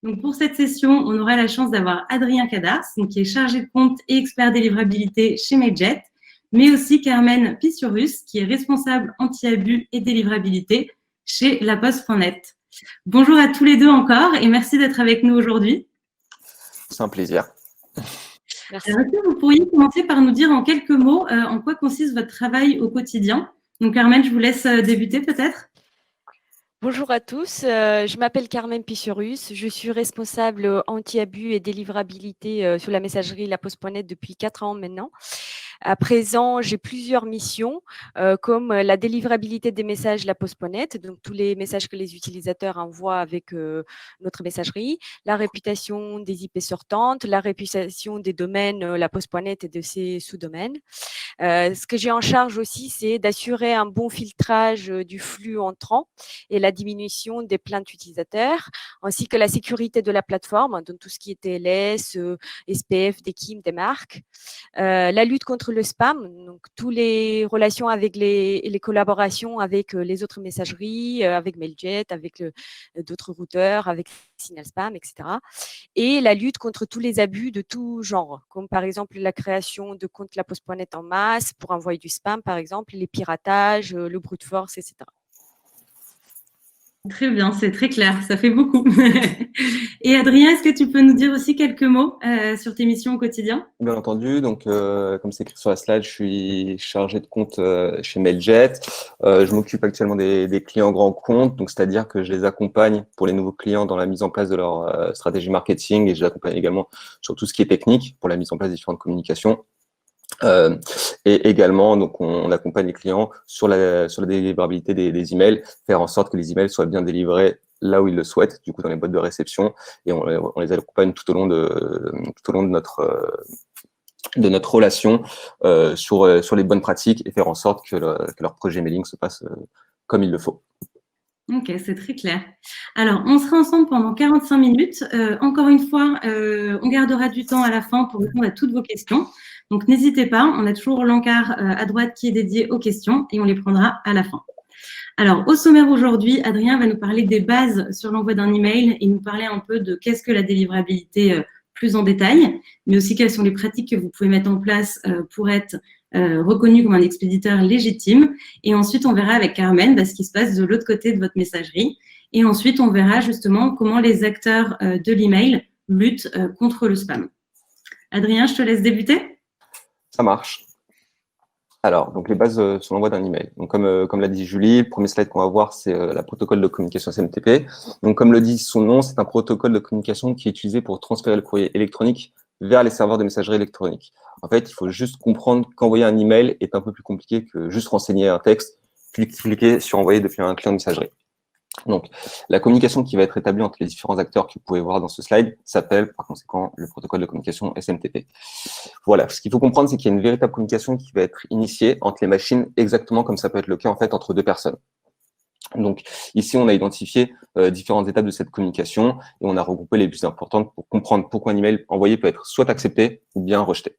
Donc, pour cette session, on aura la chance d'avoir Adrien Cadars, donc, qui est chargé de compte et expert délivrabilité chez Mailjet, mais aussi Carmen Pissurus, qui est responsable anti-abus et délivrabilité chez laposte.net. Bonjour à tous les deux encore et merci d'être avec nous aujourd'hui. C'est un plaisir. Merci. Alors, est-ce que vous pourriez commencer par nous dire en quelques mots en quoi consiste votre travail au quotidien? Donc, Carmen, je vous laisse débuter peut-être. Bonjour à tous, je m'appelle Carmen Pissurus, je suis responsable anti-abus et délivrabilité sur la messagerie laposte.net depuis 4 ans maintenant. À présent, j'ai plusieurs missions comme la délivrabilité des messages laposte.net, donc tous les messages que les utilisateurs envoient avec notre messagerie, la réputation des IP sortantes, la réputation des domaines laposte.net et de ses sous-domaines. Ce que j'ai en charge aussi, c'est d'assurer un bon filtrage du flux entrant et la diminution des plaintes utilisateurs, ainsi que la sécurité de la plateforme, donc tout ce qui est TLS, SPF, des KIM, des marques. La lutte contre le spam, donc toutes les relations avec les collaborations avec les autres messageries, avec Mailjet, avec d'autres routeurs, avec Signal Spam, etc. Et la lutte contre tous les abus de tout genre, comme par exemple la création de comptes laposte.net en masse pour envoyer du spam, par exemple, les piratages, le brute force, etc. Très bien, c'est très clair, ça fait beaucoup. Et Adrien, est-ce que tu peux nous dire aussi quelques mots sur tes missions au quotidien? Bien entendu, donc comme c'est écrit sur la slide, je suis chargé de compte chez Mailjet. Je m'occupe actuellement des clients grands comptes, donc c'est-à-dire que je les accompagne pour les nouveaux clients dans la mise en place de leur stratégie marketing et je les accompagne également sur tout ce qui est technique pour la mise en place des différentes communications. Et également, donc on accompagne les clients sur la délivrabilité des emails, faire en sorte que les emails soient bien délivrés là où ils le souhaitent, du coup dans les boîtes de réception, et on les accompagne tout au long de notre relation sur les bonnes pratiques et faire en sorte que leur projet mailing se passe comme il le faut. Ok, c'est très clair. Alors, on sera ensemble pendant 45 minutes. Encore une fois, on gardera du temps à la fin pour répondre à toutes vos questions. Donc, n'hésitez pas, on a toujours l'encart à droite qui est dédié aux questions et on les prendra à la fin. Alors, au sommaire aujourd'hui, Adrien va nous parler des bases sur l'envoi d'un email et nous parler un peu de qu'est-ce que la délivrabilité plus en détail, mais aussi quelles sont les pratiques que vous pouvez mettre en place pour être reconnu comme un expéditeur légitime. Et ensuite, on verra avec Carmen ce qui se passe de l'autre côté de votre messagerie. Et ensuite, on verra justement comment les acteurs de l'email luttent contre le spam. Adrien, je te laisse débuter. Ça marche. Alors, donc les bases sur l'envoi d'un email. Donc, comme l'a dit Julie, le premier slide qu'on va voir, c'est la protocole de communication SMTP. Donc, comme le dit son nom, c'est un protocole de communication qui est utilisé pour transférer le courrier électronique vers les serveurs de messagerie électronique. En fait, il faut juste comprendre qu'envoyer un email est un peu plus compliqué que juste renseigner un texte, cliquer sur envoyer depuis un client de messagerie. Donc, la communication qui va être établie entre les différents acteurs que vous pouvez voir dans ce slide s'appelle, par conséquent, le protocole de communication SMTP. Voilà, ce qu'il faut comprendre, c'est qu'il y a une véritable communication qui va être initiée entre les machines, exactement comme ça peut être le cas, en fait, entre deux personnes. Donc, ici, on a identifié différentes étapes de cette communication et on a regroupé les plus importantes pour comprendre pourquoi un email envoyé peut être soit accepté ou bien rejeté.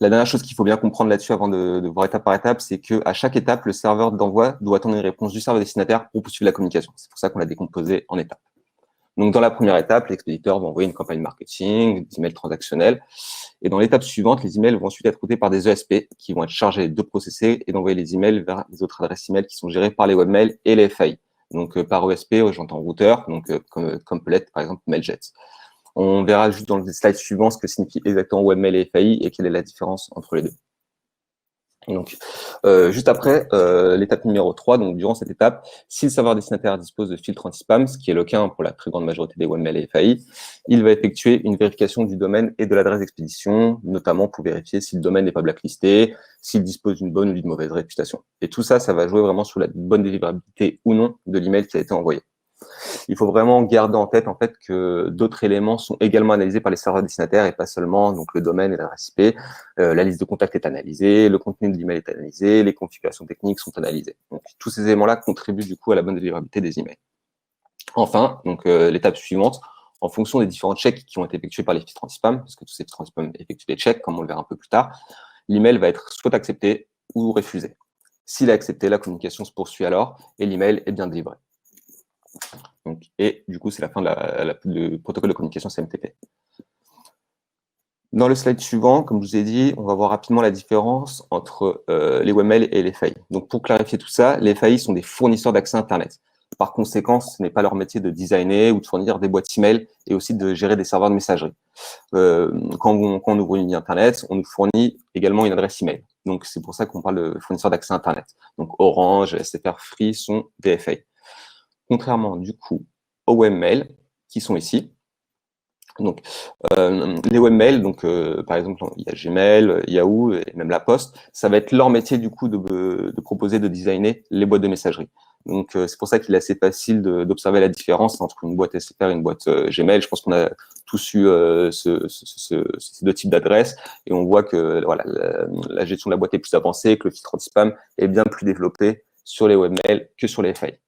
La dernière chose qu'il faut bien comprendre là-dessus avant de voir étape par étape, c'est qu'à chaque étape, le serveur d'envoi doit attendre une réponse du serveur destinataire pour poursuivre la communication. C'est pour ça qu'on l'a décomposé en étapes. Donc, dans la première étape, l'expéditeur va envoyer une campagne marketing, des emails transactionnels. Et dans l'étape suivante, les emails vont ensuite être routés par des ESP qui vont être chargés de processer et d'envoyer les emails vers les autres adresses email qui sont gérées par les webmails et les FAI. Donc, par ESP, j'entends routeur, donc comme peut l'être par exemple Mailjet. On verra juste dans le slide suivant ce que signifie exactement webmail et FAI et quelle est la différence entre les deux. Et donc, juste après, l'étape numéro 3, donc durant cette étape, si le serveur destinataire dispose de filtres anti-spam, ce qui est le cas pour la très grande majorité des webmails et FAI, il va effectuer une vérification du domaine et de l'adresse d'expédition, notamment pour vérifier si le domaine n'est pas blacklisté, s'il dispose d'une bonne ou d'une mauvaise réputation. Et tout ça, ça va jouer vraiment sur la bonne délivrabilité ou non de l'email qui a été envoyé. Il faut vraiment garder en tête que d'autres éléments sont également analysés par les serveurs destinataires et pas seulement donc le domaine et l'adresse IP. La liste de contacts est analysée, le contenu de l'email est analysé, les configurations techniques sont analysées. Donc, tous ces éléments-là contribuent du coup à la bonne délivrabilité des emails. Enfin, donc l'étape suivante, en fonction des différents checks qui ont été effectués par les filtres anti-spam, parce que tous ces filtres anti-spam effectuent des checks, comme on le verra un peu plus tard, l'email va être soit accepté ou refusé. S'il est accepté, la communication se poursuit alors et l'email est bien délivré. Donc, et du coup, c'est la fin du protocole de communication SMTP. Dans le slide suivant, comme je vous ai dit, on va voir rapidement la différence entre les webmails et les FAI. Donc, pour clarifier tout ça, les FAI sont des fournisseurs d'accès Internet. Par conséquent, ce n'est pas leur métier de designer ou de fournir des boîtes email et aussi de gérer des serveurs de messagerie. Quand on ouvre une ligne Internet, on nous fournit également une adresse email. Donc, c'est pour ça qu'on parle de fournisseurs d'accès Internet. Donc, Orange, SFR Free sont des FAI. Contrairement, du coup, aux webmails qui sont ici. Donc, les webmails, donc par exemple, il y a Gmail, Yahoo et même La Poste, ça va être leur métier du coup de proposer, de designer les boîtes de messagerie. Donc, c'est pour ça qu'il est assez facile d'observer la différence entre une boîte SFR et une boîte Gmail. Je pense qu'on a tous eu ces deux types d'adresses et on voit que voilà, la gestion de la boîte est plus avancée, que le filtre anti-spam est bien plus développé sur les webmails que sur les FAI.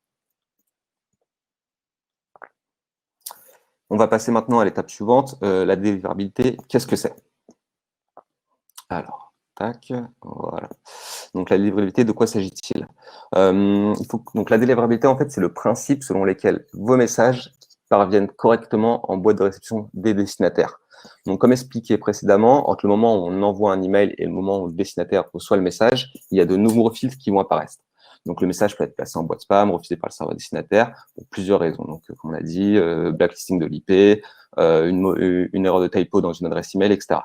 On va passer maintenant à l'étape suivante, la délivrabilité. Qu'est-ce que c'est? Alors, tac, voilà. Donc, la délivrabilité, de quoi s'agit-il? Donc, la délivrabilité, en fait, c'est le principe selon lequel vos messages parviennent correctement en boîte de réception des destinataires. Donc, comme expliqué précédemment, entre le moment où on envoie un email et le moment où le destinataire reçoit le message, il y a de nouveaux filtres qui vont apparaître. Donc, le message peut être placé en boîte spam, refusé par le serveur destinataire, pour plusieurs raisons. Donc, comme on l'a dit, blacklisting de l'IP, une erreur de typo dans une adresse email, etc.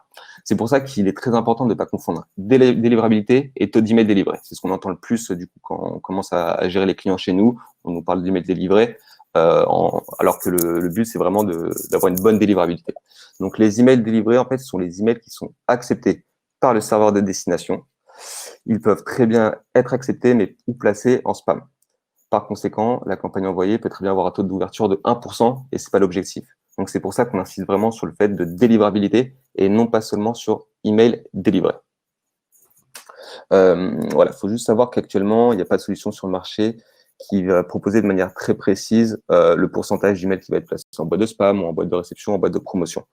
C'est pour ça qu'il est très important de ne pas confondre délivrabilité et taux d'email délivré. C'est ce qu'on entend le plus du coup quand on commence à gérer les clients chez nous. On nous parle d'email délivré, alors que le but, c'est vraiment d'avoir une bonne délivrabilité. Donc, les emails délivrés, en fait, ce sont les emails qui sont acceptés par le serveur de destination. Ils peuvent très bien être acceptés, mais ou placés en spam. Par conséquent, la campagne envoyée peut très bien avoir un taux d'ouverture de 1%, et ce n'est pas l'objectif. Donc, c'est pour ça qu'on insiste vraiment sur le fait de délivrabilité et non pas seulement sur email délivré. Voilà, il faut juste savoir qu'actuellement, il n'y a pas de solution sur le marché qui va proposer de manière très précise le pourcentage d'emails qui va être placé en boîte de spam ou en boîte de réception, en boîte de promotion.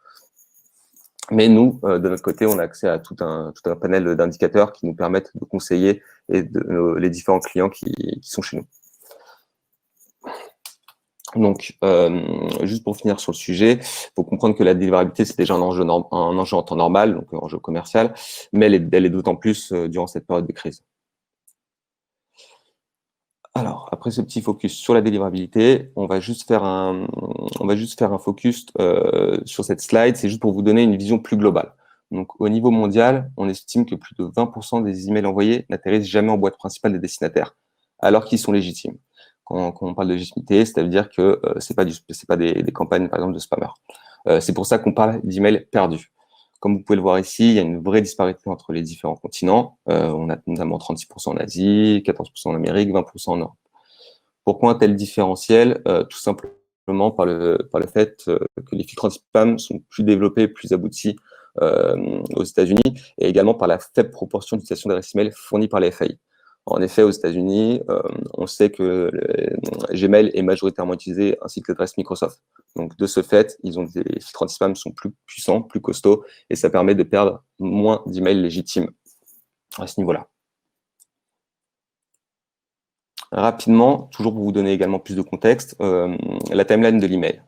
Mais nous, de notre côté, on a accès à tout un panel d'indicateurs qui nous permettent de conseiller les différents clients qui sont chez nous. Donc, juste pour finir sur le sujet, il faut comprendre que la délivrabilité, c'est déjà un enjeu en temps normal, donc un enjeu commercial, mais elle est d'autant plus durant cette période de crise. Alors, après ce petit focus sur la délivrabilité, on va juste faire un focus sur cette slide. C'est juste pour vous donner une vision plus globale. Donc, au niveau mondial, on estime que plus de 20% des emails envoyés n'atterrissent jamais en boîte principale des destinataires, alors qu'ils sont légitimes. Quand on parle de légitimité, ça veut dire que c'est pas des campagnes, par exemple, de spammers. C'est pour ça qu'on parle d'emails perdus. Comme vous pouvez le voir ici, il y a une vraie disparité entre les différents continents. On a notamment 36% en Asie, 14% en Amérique, 20% en Europe. Pourquoi un tel différentiel? Tout simplement par le fait que les filtres anti-spam sont plus développés, plus aboutis aux États-Unis, et également par la faible proportion d'utilisation d'adresses email fournies par les FAI. En effet, aux États-Unis, on sait que Gmail est majoritairement utilisé ainsi que l'adresse Microsoft. Donc, de ce fait, ils ont des filtres anti-spam sont plus puissants, plus costauds, et ça permet de perdre moins d'emails légitimes à ce niveau-là. Rapidement, toujours pour vous donner également plus de contexte, la timeline de l'email.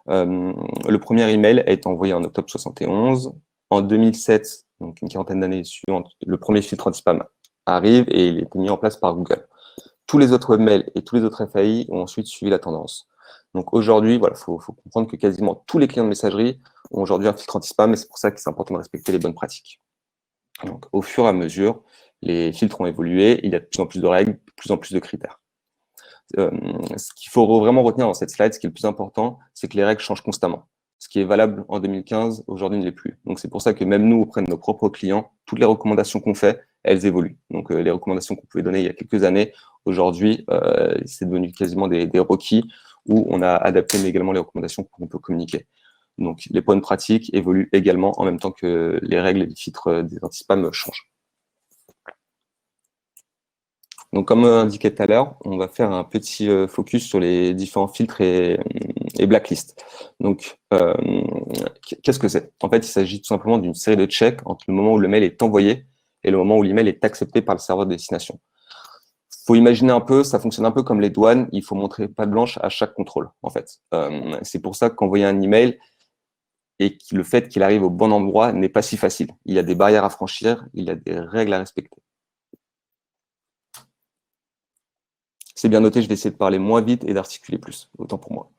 Le premier email a été envoyé en octobre 71. En 2007, donc une quarantaine d'années suivantes, le premier filtre anti-spam arrive et il est mis en place par Google. Tous les autres webmails et tous les autres FAI ont ensuite suivi la tendance. Donc aujourd'hui, voilà, faut comprendre que quasiment tous les clients de messagerie ont aujourd'hui un filtre anti-spam et c'est pour ça que c'est important de respecter les bonnes pratiques. Donc au fur et à mesure, les filtres ont évolué, il y a de plus en plus de règles, de plus en plus de critères. Ce qu'il faut vraiment retenir dans cette slide, ce qui est le plus important, c'est que les règles changent constamment. Ce qui est valable en 2015, aujourd'hui ne l'est plus. Donc c'est pour ça que même nous, auprès de nos propres clients, toutes les recommandations qu'on fait, elles évoluent. Donc les recommandations qu'on pouvait donner il y a quelques années, aujourd'hui, c'est devenu quasiment des requis où on a adapté mais également les recommandations qu'on peut communiquer. Donc les bonnes pratiques évoluent également en même temps que les règles et les filtres des anti-spam changent. Donc, comme indiqué tout à l'heure, on va faire un petit focus sur les différents filtres et blacklists. Donc, qu'est-ce que c'est? En fait, il s'agit tout simplement d'une série de checks entre le moment où le mail est envoyé et le moment où l'email est accepté par le serveur de destination. faut imaginer un peu, ça fonctionne un peu comme les douanes, il faut montrer patte blanche à chaque contrôle, en fait. C'est pour ça qu'envoyer un email et que le fait qu'il arrive au bon endroit n'est pas si facile. Il y a des barrières à franchir, il y a des règles à respecter. C'est bien noté, je vais essayer de parler moins vite et d'articuler plus, autant pour moi.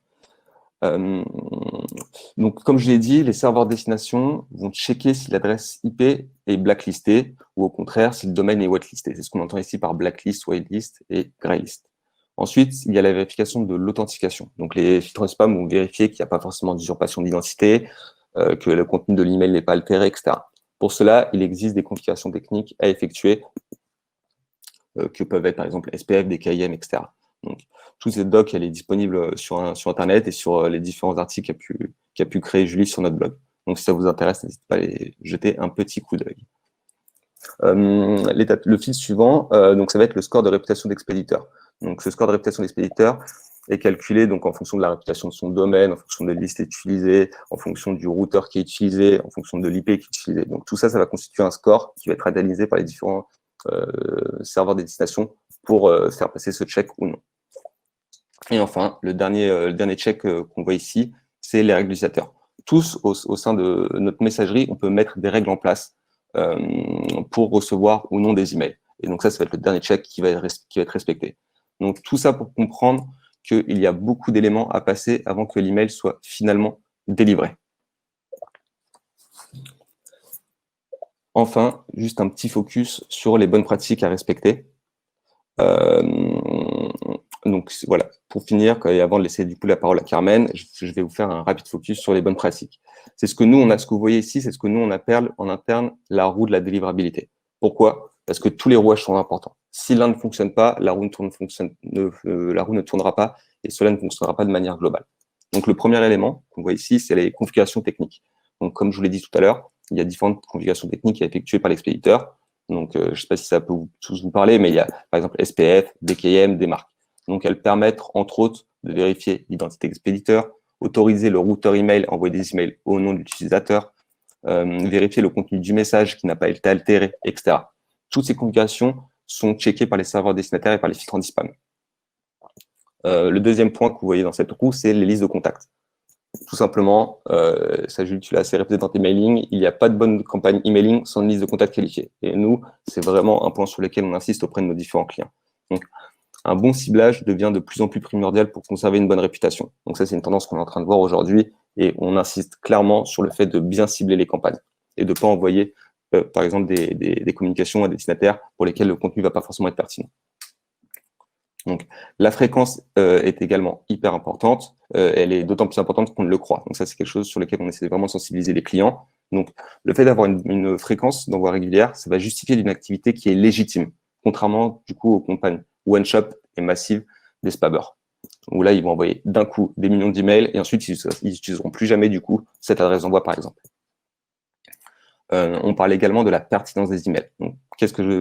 Donc, comme je l'ai dit, les serveurs de destination vont checker si l'adresse IP est blacklistée ou au contraire si le domaine est whitelisté. C'est ce qu'on entend ici par blacklist, whitelist et greylist. Ensuite, il y a la vérification de l'authentification. Donc, les filtres spam vont vérifier qu'il n'y a pas forcément d'usurpation d'identité, que le contenu de l'email n'est pas altéré, etc. Pour cela, il existe des configurations techniques à effectuer que peuvent être par exemple SPF, DKIM, etc. Donc, toute cette doc, elle est disponible sur Internet et sur les différents articles qu'a pu créer Julie sur notre blog. Donc, si ça vous intéresse, n'hésitez pas à aller jeter un petit coup d'œil. Le fil suivant, donc ça va être le score de réputation d'expéditeur. Donc, ce score de réputation d'expéditeur est calculé donc en fonction de la réputation de son domaine, en fonction des listes utilisées, en fonction du routeur qui est utilisé, en fonction de l'IP qui est utilisé. Donc, tout ça, ça va constituer un score qui va être analysé par les différents serveurs de destination pour faire passer ce check ou non. Et enfin, le dernier check qu'on voit ici, c'est les règles d'utilisateur. Tous, au sein de notre messagerie, on peut mettre des règles en place pour recevoir ou non des emails. Et donc ça va être le dernier check qui va être respecté. Donc tout ça pour comprendre qu'il y a beaucoup d'éléments à passer avant que l'email soit finalement délivré. Enfin, juste un petit focus sur les bonnes pratiques à respecter. Donc voilà, pour finir, et avant de laisser du coup la parole à Carmen, je vais vous faire un rapide focus sur les bonnes pratiques. C'est ce que nous, ce que vous voyez ici, c'est ce que nous, on appelle en interne la roue de la délivrabilité. Pourquoi? Parce que tous les rouages sont importants. Si l'un ne fonctionne pas, la roue ne tournera pas et cela ne fonctionnera pas de manière globale. Donc le premier élément qu'on voit ici, c'est les configurations techniques. Donc comme je vous l'ai dit tout à l'heure, il y a différentes configurations techniques à effectuer par l'expéditeur. Donc je ne sais pas si ça peut tous vous parler, mais il y a par exemple SPF, DKIM, des marques. Donc, elles permettent, entre autres, de vérifier l'identité expéditeur, autoriser le routeur email à envoyer des emails au nom de l'utilisateur, vérifier le contenu du message qui n'a pas été altéré, etc. Toutes ces configurations sont checkées par les serveurs destinataires et par les filtres anti-spam. Le deuxième point que vous voyez dans cette roue, c'est les listes de contacts. Tout simplement, ça, Jules, tu l'as assez répété dans tes mailings, il n'y a pas de bonne campagne emailing sans une liste de contacts qualifiée. Et nous, c'est vraiment un point sur lequel on insiste auprès de nos différents clients. Donc, un bon ciblage devient de plus en plus primordial pour conserver une bonne réputation. Donc ça, c'est une tendance qu'on est en train de voir aujourd'hui et on insiste clairement sur le fait de bien cibler les campagnes et de ne pas envoyer, par exemple, des communications à des destinataires pour lesquels le contenu ne va pas forcément être pertinent. Donc, la fréquence est également hyper importante. Elle est d'autant plus importante qu'on ne le croit. Donc ça, c'est quelque chose sur lequel on essaie vraiment de sensibiliser les clients. Donc, le fait d'avoir une fréquence d'envoi régulière, ça va justifier d'une activité qui est légitime, contrairement du coup aux campagnes one-shot et massives des spammers, où là, ils vont envoyer d'un coup des millions d'emails et ensuite, ils n'utiliseront plus jamais du coup cette adresse d'envoi, par exemple. On parle également de la pertinence des emails. Donc,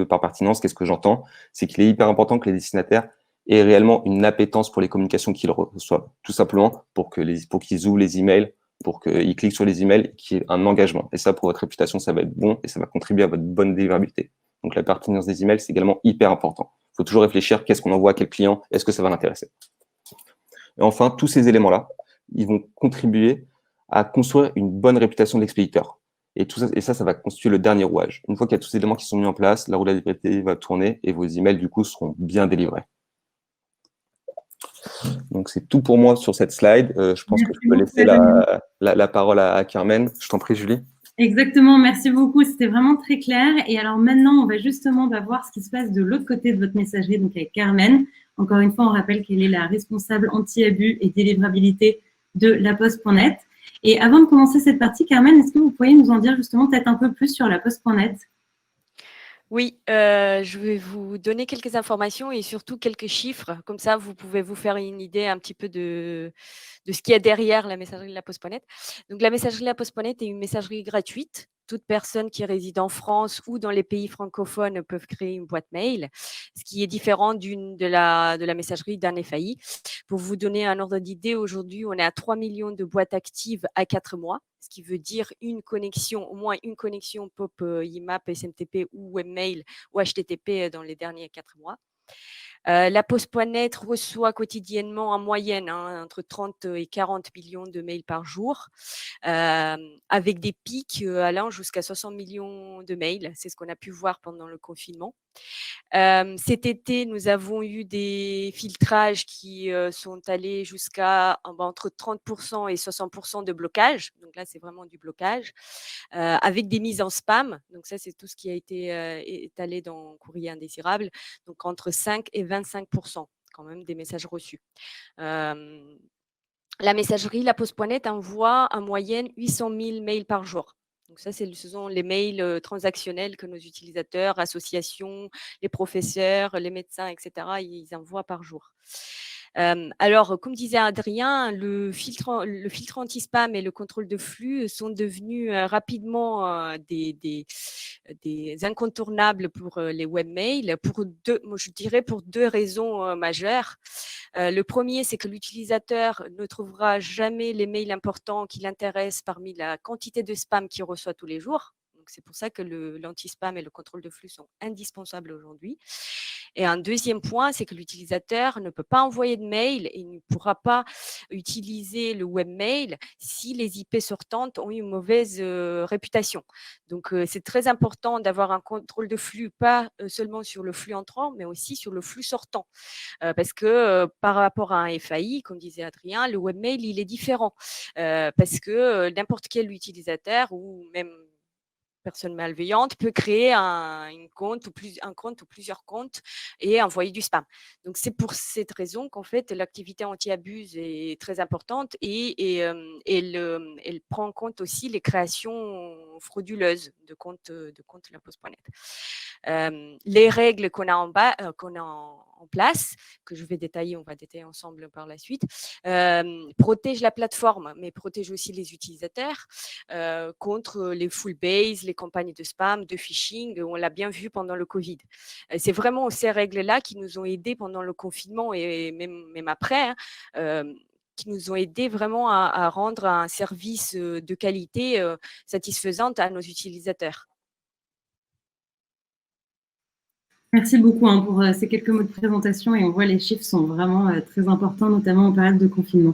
par pertinence, qu'est-ce que j'entends? C'est qu'il est hyper important que les destinataires aient réellement une appétence pour les communications qu'ils reçoivent, tout simplement pour qu'ils ouvrent les emails, pour qu'ils cliquent sur les emails, qu'il y ait un engagement. Et ça, pour votre réputation, ça va être bon et ça va contribuer à votre bonne délivrabilité. Donc, la pertinence des emails, c'est également hyper important. Il faut toujours réfléchir, qu'est-ce qu'on envoie à quel client, est-ce que ça va l'intéresser? Et enfin, tous ces éléments-là, ils vont contribuer à construire une bonne réputation de l'expéditeur. Et ça va constituer le dernier rouage. Une fois qu'il y a tous ces éléments qui sont mis en place, la roue de la délivrabilité va tourner et vos emails, du coup, seront bien délivrés. Donc, c'est tout pour moi sur cette slide. Je pense que je peux laisser la parole à Carmen. Je t'en prie, Julie. Exactement, merci beaucoup. C'était vraiment très clair. Et alors maintenant, on va justement voir ce qui se passe de l'autre côté de votre messagerie, donc avec Carmen. Encore une fois, on rappelle qu'elle est la responsable anti-abus et délivrabilité de laposte.net. Et avant de commencer cette partie, Carmen, est-ce que vous pourriez nous en dire justement peut-être un peu plus sur laposte.net? Oui, je vais vous donner quelques informations et surtout quelques chiffres. Comme ça, vous pouvez vous faire une idée un petit peu de ce qu'il y a derrière la messagerie de laposte.net. Donc, la messagerie de laposte.net est une messagerie gratuite. Toute personne qui réside en France ou dans les pays francophones peuvent créer une boîte mail, ce qui est différent de la messagerie d'un FAI. Pour vous donner un ordre d'idée, aujourd'hui, on est à 3 millions de boîtes actives à 4 mois, ce qui veut dire au moins une connexion POP, IMAP, SMTP ou webmail ou HTTP dans les derniers 4 mois. La Poste.net reçoit quotidiennement en moyenne entre 30 et 40 millions de mails par jour, avec des pics allant jusqu'à 60 millions de mails. C'est ce qu'on a pu voir pendant le confinement. Cet été, nous avons eu des filtrages qui sont allés jusqu'à entre 30% et 60% de blocage. Donc là, c'est vraiment du blocage, avec des mises en spam. Donc ça, c'est tout ce qui a été étalé dans Courrier indésirable. Donc entre 5 et 25% quand même des messages reçus. La messagerie, la Poste.net envoie en moyenne 800 000 mails par jour. Donc ça, ce sont les mails transactionnels que nos utilisateurs, associations, les professeurs, les médecins, etc., ils envoient par jour. Alors, comme disait Adrien, le filtre anti-spam et le contrôle de flux sont devenus rapidement des incontournables pour les webmails, je dirais pour deux raisons majeures. Le premier, c'est que l'utilisateur ne trouvera jamais les mails importants qui l'intéressent parmi la quantité de spam qu'il reçoit tous les jours. Donc, c'est pour ça que l'anti-spam et le contrôle de flux sont indispensables aujourd'hui. Et un deuxième point, c'est que l'utilisateur ne peut pas envoyer de mail et ne pourra pas utiliser le webmail si les IP sortantes ont une mauvaise réputation. Donc, c'est très important d'avoir un contrôle de flux, pas seulement sur le flux entrant, mais aussi sur le flux sortant. Parce que par rapport à un FAI, comme disait Adrien, le webmail, il est différent. Parce que n'importe quel utilisateur ou même personne malveillante peut créer un compte ou plusieurs comptes et envoyer du spam. Donc, c'est pour cette raison qu'en fait, l'activité anti-abus est très importante et elle prend en compte aussi les créations frauduleuses de comptes la Poste.net. Les règles qu'on a en place, que je vais détailler, on va détailler ensemble par la suite, protègent la plateforme, mais protègent aussi les utilisateurs contre les full base, les campagnes de spam, de phishing. On l'a bien vu pendant le Covid. C'est vraiment ces règles-là qui nous ont aidés pendant le confinement et même après, qui nous ont aidés vraiment à rendre un service de qualité satisfaisante à nos utilisateurs. Merci beaucoup pour ces quelques mots de présentation et on voit les chiffres sont vraiment très importants, notamment en période de confinement.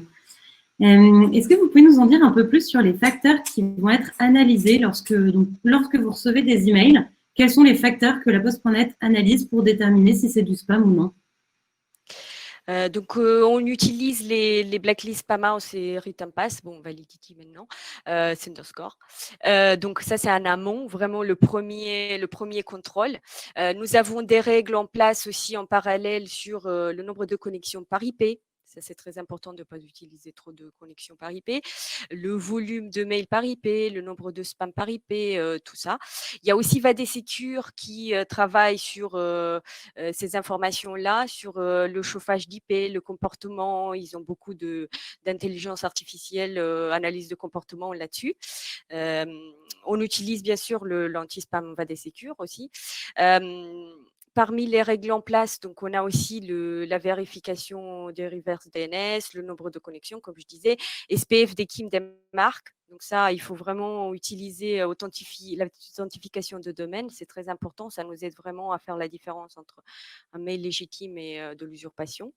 Est-ce que vous pouvez nous en dire un peu plus sur les facteurs qui vont être analysés lorsque vous recevez des emails? Quels sont les facteurs que la Poste.net analyse pour déterminer si c'est du spam ou non? On utilise les blacklists PAMAUS et Return Pass, Validity maintenant, Senderscore. Donc ça, c'est un amont, vraiment le premier contrôle. Nous avons des règles en place aussi en parallèle sur le nombre de connexions par IP. Ça, c'est très important de ne pas utiliser trop de connexions par IP. Le volume de mails par IP, le nombre de spams par IP, tout ça. Il y a aussi Vadesecure qui travaille sur ces informations-là, sur le chauffage d'IP, le comportement. Ils ont beaucoup d'intelligence artificielle, analyse de comportement là-dessus. On utilise bien sûr l'anti-spam Vadesecure aussi. Parmi les règles en place, donc on a aussi la vérification des reverse DNS, le nombre de connexions, comme je disais, SPF des KIM des marques. Donc ça, il faut vraiment utiliser l'authentification de domaine. C'est très important. Ça nous aide vraiment à faire la différence entre un mail légitime et de l'usurpation.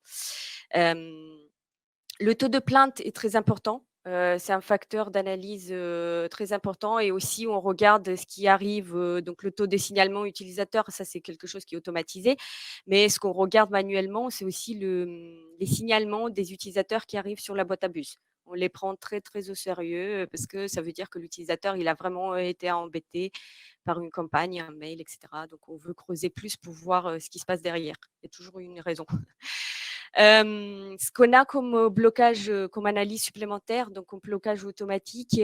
Le taux de plainte est très important. C'est un facteur d'analyse très important et aussi on regarde ce qui arrive, donc le taux de signalement utilisateur, ça c'est quelque chose qui est automatisé, mais ce qu'on regarde manuellement, c'est aussi les signalements des utilisateurs qui arrivent sur la boîte à bus. On les prend très très au sérieux parce que ça veut dire que l'utilisateur il a vraiment été embêté par une campagne, un mail, etc. Donc on veut creuser plus pour voir ce qui se passe derrière. Il y a toujours une raison. Ce qu'on a comme blocage, comme analyse supplémentaire, donc comme blocage automatique,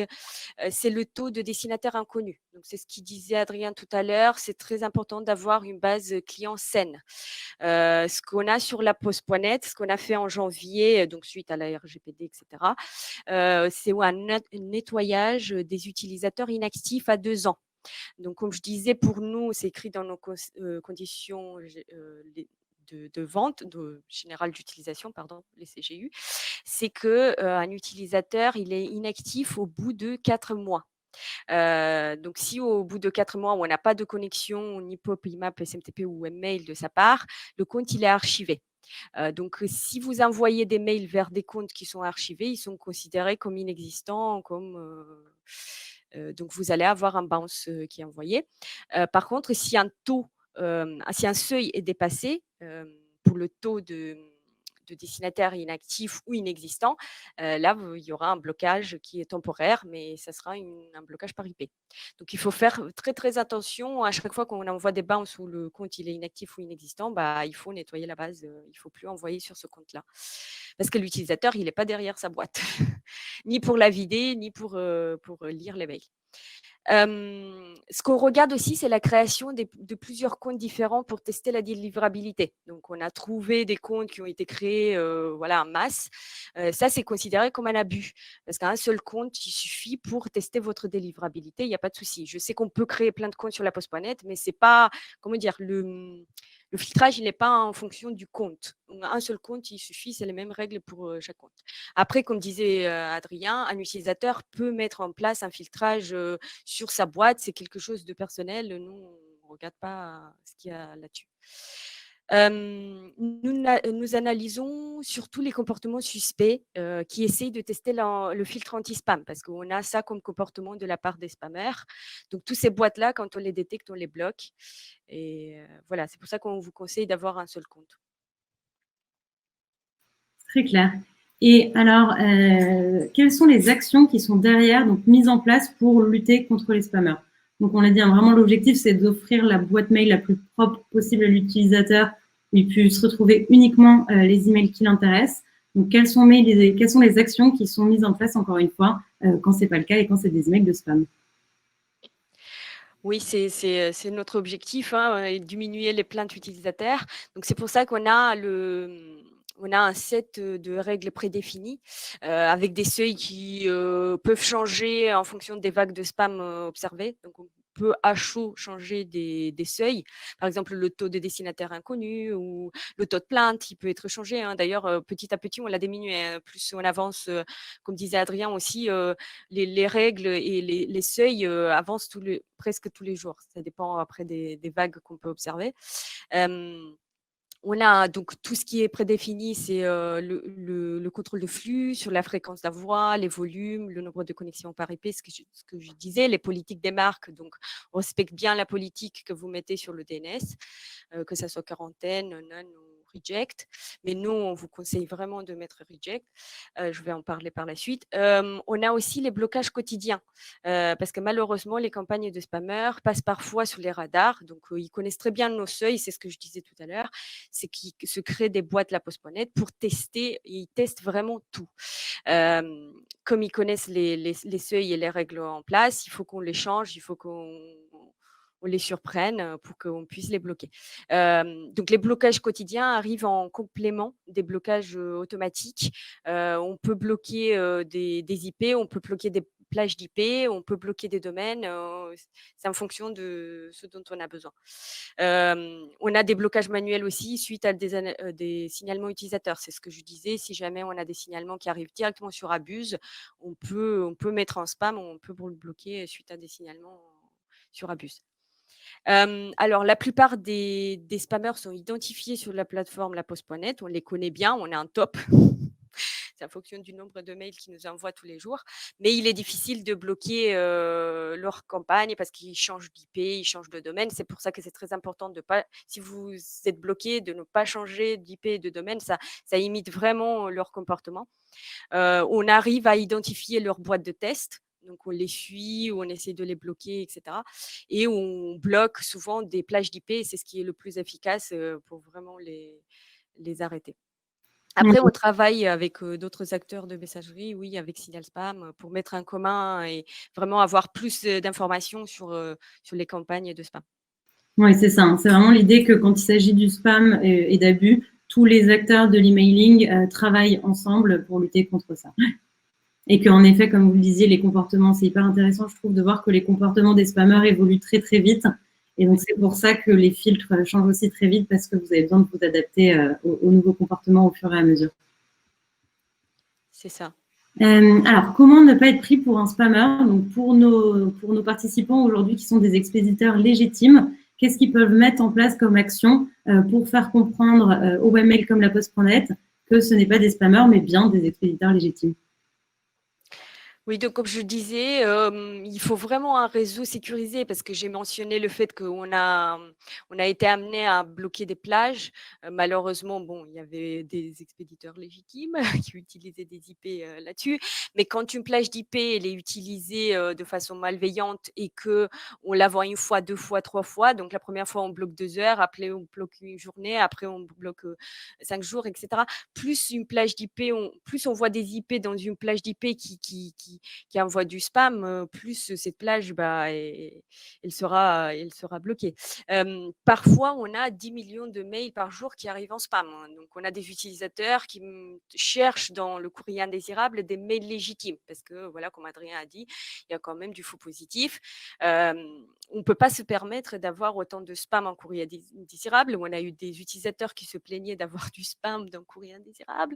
c'est le taux de destinataires inconnus. Donc, c'est ce qu'il disait Adrien tout à l'heure, c'est très important d'avoir une base client saine. Ce qu'on a sur la Poste.net, ce qu'on a fait en janvier, donc suite à la RGPD, etc., c'est un nettoyage des utilisateurs inactifs à 2 ans. Donc, comme je disais, pour nous, c'est écrit dans nos conditions de vente, générale d'utilisation, les CGU, c'est qu'un utilisateur, il est inactif au bout de 4 mois. Donc, si au bout de 4 mois, on n'a pas de connexion, ni POP, IMAP, SMTP ou webmail de sa part, le compte, il est archivé. Donc, si vous envoyez des mails vers des comptes qui sont archivés, ils sont considérés comme inexistants, donc vous allez avoir un bounce qui est envoyé. Par contre, si si un seuil est dépassé pour le taux de destinataires inactifs ou inexistants, là, il y aura un blocage qui est temporaire, mais ça sera un blocage par IP. Donc, il faut faire très, très attention à chaque fois qu'on envoie des bounces où le compte il est inactif ou inexistant, il faut nettoyer la base, il ne faut plus envoyer sur ce compte-là. Parce que l'utilisateur, il n'est pas derrière sa boîte, ni pour la vider, ni pour lire les mails. Ce qu'on regarde aussi, c'est la création de plusieurs comptes différents pour tester la délivrabilité. Donc, on a trouvé des comptes qui ont été créés en masse. Ça, c'est considéré comme un abus parce qu'un seul compte, il suffit pour tester votre délivrabilité. Il n'y a pas de souci. Je sais qu'on peut créer plein de comptes sur la poste.net, mais c'est pas, comment dire, le filtrage, il n'est pas en fonction du compte. Un seul compte, il suffit, c'est les mêmes règles pour chaque compte. Après, comme disait Adrien, un utilisateur peut mettre en place un filtrage sur sa boîte, c'est quelque chose de personnel. Nous, on ne regarde pas ce qu'il y a là-dessus. Nous analysons surtout les comportements suspects qui essayent de tester le filtre anti-spam parce qu'on a ça comme comportement de la part des spammers. Donc, toutes ces boîtes-là, quand on les détecte, on les bloque. Et voilà, c'est pour ça qu'on vous conseille d'avoir un seul compte. Très clair. Et alors, quelles sont les actions qui sont derrière, donc mises en place pour lutter contre les spammers? Donc, on l'a dit, vraiment, l'objectif, c'est d'offrir la boîte mail la plus propre possible à l'utilisateur, où il puisse retrouver uniquement les emails qui l'intéressent. Donc, quelles sont les actions qui sont mises en place, encore une fois, quand ce n'est pas le cas et quand c'est des emails de spam? Oui, c'est notre objectif, diminuer les plaintes utilisateurs. Donc, c'est pour ça qu'on a un set de règles prédéfinies avec des seuils qui peuvent changer en fonction des vagues de spam observées. Donc, on peut à chaud changer des seuils. Par exemple, le taux de destinataire inconnu ou le taux de plainte, il peut être changé. D'ailleurs, petit à petit, on l'a diminué. Plus on avance, comme disait Adrien aussi, les règles et les seuils avancent presque tous les jours. Ça dépend après des vagues qu'on peut observer. On a donc tout ce qui est prédéfini, c'est le contrôle de flux sur la fréquence d'envoi, les volumes, le nombre de connexions par IP, ce que je disais, les politiques des marques. Donc, on respecte bien la politique que vous mettez sur le DNS, que ça soit quarantaine, non ou reject. Mais nous, on vous conseille vraiment de mettre reject. Je vais en parler par la suite. On a aussi les blocages quotidiens, parce que malheureusement, les campagnes de spammers passent parfois sous les radars. Donc, ils connaissent très bien nos seuils, c'est ce que je disais tout à l'heure. C'est qu'ils se créent des boîtes la poste.net pour tester, et ils testent vraiment tout. Comme ils connaissent les seuils et les règles en place, il faut qu'on les change, il faut qu'on les surprenne pour qu'on puisse les bloquer. Donc, les blocages quotidiens arrivent en complément des blocages automatiques. On peut bloquer des IP, on peut bloquer des plages d'IP, on peut bloquer des domaines. C'est en fonction de ce dont on a besoin. On a des blocages manuels aussi suite à des signalements utilisateurs. C'est ce que je disais. Si jamais on a des signalements qui arrivent directement sur Abuse, on peut mettre en spam, on peut le bloquer suite à des signalements sur Abuse. Alors, la plupart des spammers sont identifiés sur la plateforme laposte.net. On les connaît bien, on a un top. C'est en fonction du nombre de mails qu'ils nous envoient tous les jours. Mais il est difficile de bloquer leur campagne parce qu'ils changent d'IP, ils changent de domaine. C'est pour ça que c'est très important de pas, si vous êtes bloqué, de ne pas changer d'IP et de domaine. Ça imite vraiment leur comportement. On arrive à identifier leur boîte de test. Donc, on les suit, on essaie de les bloquer, etc. Et on bloque souvent des plages d'IP. C'est ce qui est le plus efficace pour vraiment les arrêter. Après, on travaille avec d'autres acteurs de messagerie, oui, avec Signal Spam, pour mettre en commun et vraiment avoir plus d'informations sur les campagnes de spam. Oui, c'est ça. C'est vraiment l'idée que quand il s'agit du spam et d'abus, tous les acteurs de l'emailing travaillent ensemble pour lutter contre ça. Et qu'en effet, comme vous le disiez, les comportements, c'est hyper intéressant, je trouve, de voir que les comportements des spammers évoluent très, très vite. Et donc, c'est pour ça que les filtres changent aussi très vite parce que vous avez besoin de vous adapter aux nouveaux comportements au fur et à mesure. C'est ça. Alors, comment ne pas être pris pour un spammer? Donc, pour nos participants aujourd'hui qui sont des expéditeurs légitimes, qu'est-ce qu'ils peuvent mettre en place comme action pour faire comprendre aux webmails comme la Poste.net que ce n'est pas des spammers, mais bien des expéditeurs légitimes. Oui, donc comme je disais, il faut vraiment un réseau sécurisé parce que j'ai mentionné le fait qu'on a été amené à bloquer des plages. Malheureusement, bon, il y avait des expéditeurs légitimes qui utilisaient des IP là-dessus. Mais quand une plage d'IP elle est utilisée de façon malveillante et que on la voit une fois, 2 fois, 3 fois, donc la première fois on bloque 2 heures, après on bloque une journée, après on bloque 5 jours, etc. Plus une plage d'IP, plus on voit des IP dans une plage d'IP qui envoie du spam, plus cette plage, bah, elle sera bloquée. Parfois, on a 10 millions de mails par jour qui arrivent en spam, hein. Donc, on a des utilisateurs qui cherchent dans le courrier indésirable des mails légitimes parce que, voilà, comme Adrien a dit, il y a quand même du faux positif. On ne peut pas se permettre d'avoir autant de spam en courrier indésirable. On a eu des utilisateurs qui se plaignaient d'avoir du spam dans le courrier indésirable.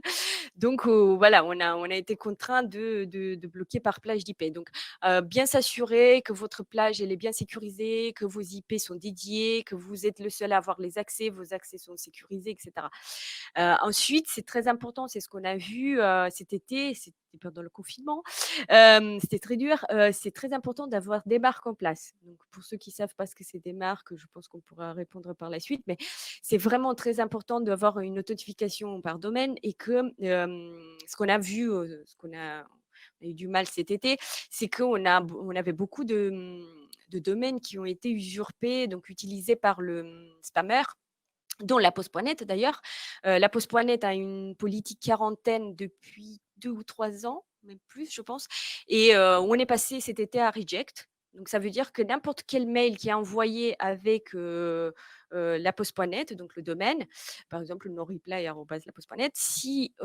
Donc, voilà, on a été contraint de bloquer par plage d'IP. Donc, bien s'assurer que votre plage elle est bien sécurisée, que vos IP sont dédiés, que vous êtes le seul à avoir les accès, vos accès sont sécurisés, etc. Ensuite, c'est très important, c'est ce qu'on a vu cet été, c'était pendant le confinement, c'était très dur. C'est très important d'avoir des marques en place. Donc, pour ceux qui ne savent pas ce que c'est des marques, je pense qu'on pourra répondre par la suite, mais c'est vraiment très important d'avoir une authentification par domaine et que ce qu'on a vu, on a eu du mal cet été, c'est qu'on avait beaucoup de domaines qui ont été usurpés, donc utilisés par le spammer, dont la Poste.net d'ailleurs. La Poste.net a une politique quarantaine depuis 2 ou 3 ans, même plus, je pense. Et on est passé cet été à reject. Donc, ça veut dire que n'importe quel mail qui est envoyé avec la Poste.net, donc le domaine, par exemple, non-reply@laposte.net, si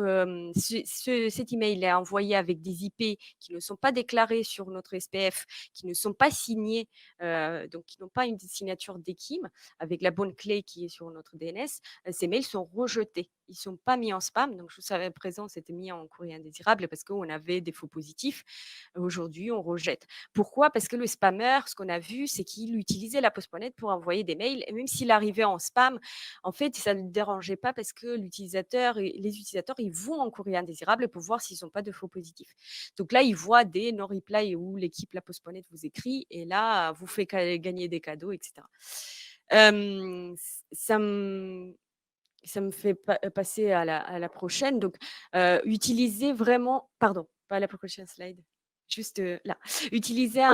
cet email est envoyé avec des IP qui ne sont pas déclarés sur notre SPF, qui ne sont pas signés, donc qui n'ont pas une signature d'EKIM avec la bonne clé qui est sur notre DNS, ces mails sont rejetés. Ils ne sont pas mis en spam. Donc, jusqu'à présent, c'était mis en courrier indésirable parce qu'on avait des faux positifs. Aujourd'hui, on rejette. Pourquoi? Parce que le spammer, ce qu'on a vu, c'est qu'il utilisait la Poste.net pour envoyer des mails. Et même s'il arrivait en spam, en fait, ça ne le dérangeait pas parce que les utilisateurs, ils vont en courrier indésirable pour voir s'ils n'ont pas de faux positifs. Donc là, ils voient des non-reply où l'équipe La Poste.net vous écrit et là, vous fait gagner des cadeaux, etc. Ça me fait passer à la prochaine. Donc, utiliser vraiment, pardon, pas la prochaine slide, juste là. Utiliser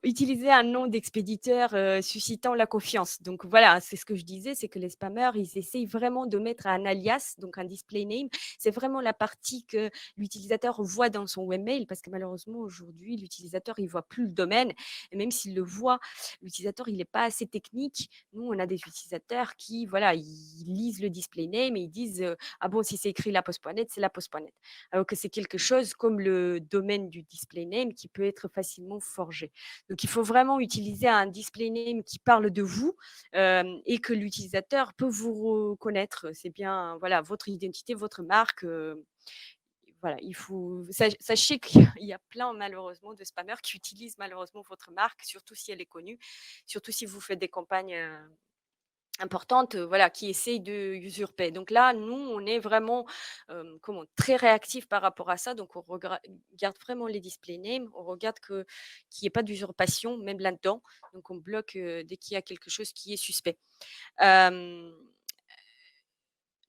utiliser un nom d'expéditeur suscitant la confiance. Donc voilà, c'est ce que je disais, c'est que les spammers, ils essayent vraiment de mettre un alias, donc un display name. C'est vraiment la partie que l'utilisateur voit dans son webmail, parce que malheureusement, aujourd'hui, l'utilisateur, il voit plus le domaine. Et même s'il le voit, l'utilisateur, il n'est pas assez technique. Nous, on a des utilisateurs qui, voilà, ils lisent le display name et ils disent ah bon, si c'est écrit la poste.net, c'est la poste.net. Alors que c'est quelque chose comme le domaine du display name qui peut être facilement forgé. Donc, il faut vraiment utiliser un display name qui parle de vous et que l'utilisateur peut vous reconnaître. C'est bien, voilà, votre identité, votre marque. Voilà, il faut sachez qu'il y a plein malheureusement de spammers qui utilisent malheureusement votre marque, surtout si elle est connue, surtout si vous faites des campagnes importantes, voilà, qui essayent de usurper. Donc là, nous, on est vraiment très réactifs par rapport à ça. Donc, on regarde vraiment les display names, on regarde qu'il n'y ait pas d'usurpation, même là-dedans. Donc, on bloque dès qu'il y a quelque chose qui est suspect.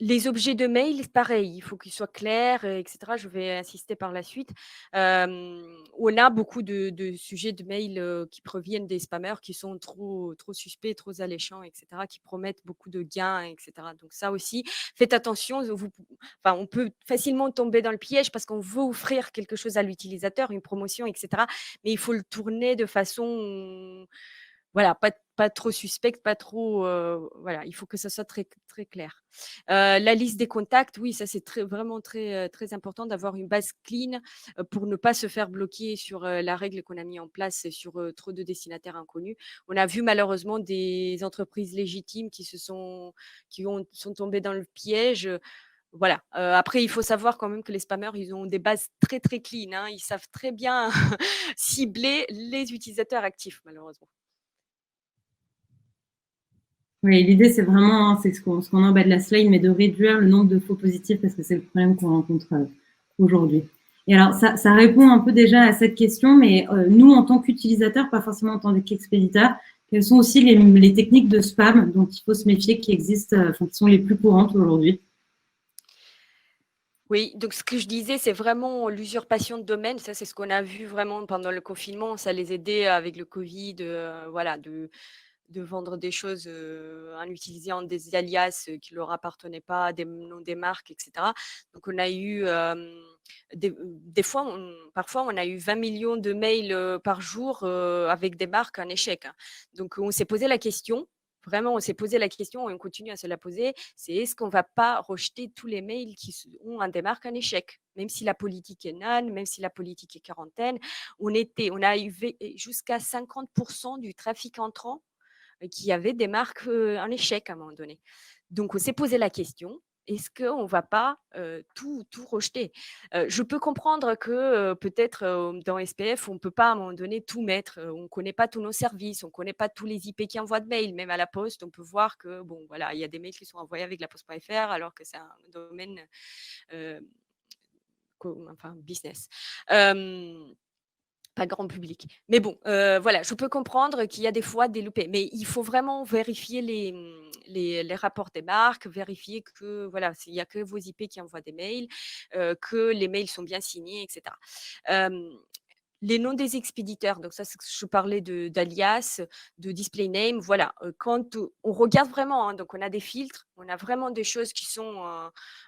Les objets de mail, pareil, il faut qu'ils soient clairs, etc. Je vais insister par la suite. On a beaucoup de sujets de mail qui proviennent des spammers qui sont trop suspects, trop alléchants, etc., qui promettent beaucoup de gains, etc. Donc ça aussi, faites attention. On peut facilement tomber dans le piège parce qu'on veut offrir quelque chose à l'utilisateur, une promotion, etc. Mais il faut le tourner de façon voilà, pas trop suspecte, pas trop, voilà, il faut que ça soit très, très clair. La liste des contacts, oui, ça c'est vraiment très, très important d'avoir une base clean pour ne pas se faire bloquer sur la règle qu'on a mis en place sur trop de destinataires inconnus. On a vu malheureusement des entreprises légitimes qui sont tombées dans le piège. Voilà. Après, il faut savoir quand même que les spammers, ils ont des bases très, très clean, hein. Ils savent très bien cibler les utilisateurs actifs, malheureusement. Oui, l'idée, c'est vraiment, c'est ce qu'on a en bas de la slide, mais de réduire le nombre de faux positifs parce que c'est le problème qu'on rencontre aujourd'hui. Et alors, ça répond un peu déjà à cette question, mais nous, en tant qu'utilisateurs, pas forcément en tant qu'expéditeurs, quelles sont aussi les techniques de spam dont il faut se méfier, qui existent, qui sont les plus courantes aujourd'hui? Oui, donc ce que je disais, c'est vraiment l'usurpation de domaine. Ça, c'est ce qu'on a vu vraiment pendant le confinement. Ça les aidait avec le Covid, voilà, de vendre des choses en utilisant des alias qui leur appartenaient pas, des noms des marques, etc. Donc, on a eu des fois, parfois, on a eu 20 millions de mails par jour avec des marques en échec, hein. Donc, on s'est posé la question. Vraiment, on s'est posé la question et on continue à se la poser. C'est est-ce qu'on va pas rejeter tous les mails qui ont un démarque en échec, même si la politique est non, même si la politique est quarantaine. On a eu jusqu'à 50% du trafic entrant qui avait des marques en échec à un moment donné. Donc, on s'est posé la question, est-ce qu'on ne va pas tout rejeter? Je peux comprendre que peut-être dans SPF, on ne peut pas à un moment donné tout mettre. On ne connaît pas tous nos services, on ne connaît pas tous les IP qui envoient de mails. Même à la poste, on peut voir que bon, voilà, il y a des mails qui sont envoyés avec la poste.fr alors que c'est un domaine euh, enfin, business. Pas grand public. Mais bon, voilà, je peux comprendre qu'il y a des fois des loupés, mais il faut vraiment vérifier les rapports des marques, vérifier que voilà, il n'y a que vos IP qui envoient des mails, que les mails sont bien signés, etc. Les noms des expéditeurs, donc ça, c'est ce que je parlais d'alias, de display name, voilà. Quand on regarde vraiment, hein, donc on a des filtres, on a vraiment des choses qui sont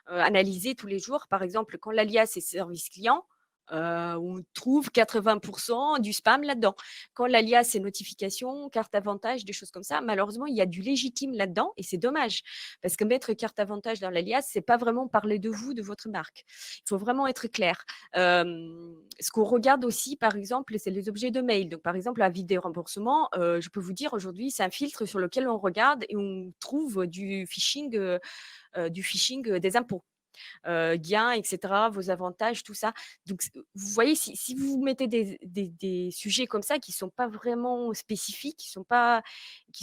analysées tous les jours. Par exemple, quand l'alias est service client, on trouve 80% du spam là-dedans. Quand l'alias c'est notification, carte avantage, des choses comme ça, malheureusement, il y a du légitime là-dedans et c'est dommage parce que mettre carte avantage dans l'alias, c'est pas vraiment parler de vous, de votre marque. Il faut vraiment être clair. Ce qu'on regarde aussi, par exemple, c'est les objets de mail. Donc, par exemple, avis des remboursements, je peux vous dire aujourd'hui, c'est un filtre sur lequel on regarde et on trouve du phishing des impôts. Gains, etc., vos avantages, tout ça. Donc, vous voyez, si vous mettez des sujets comme ça qui ne sont pas vraiment spécifiques, qui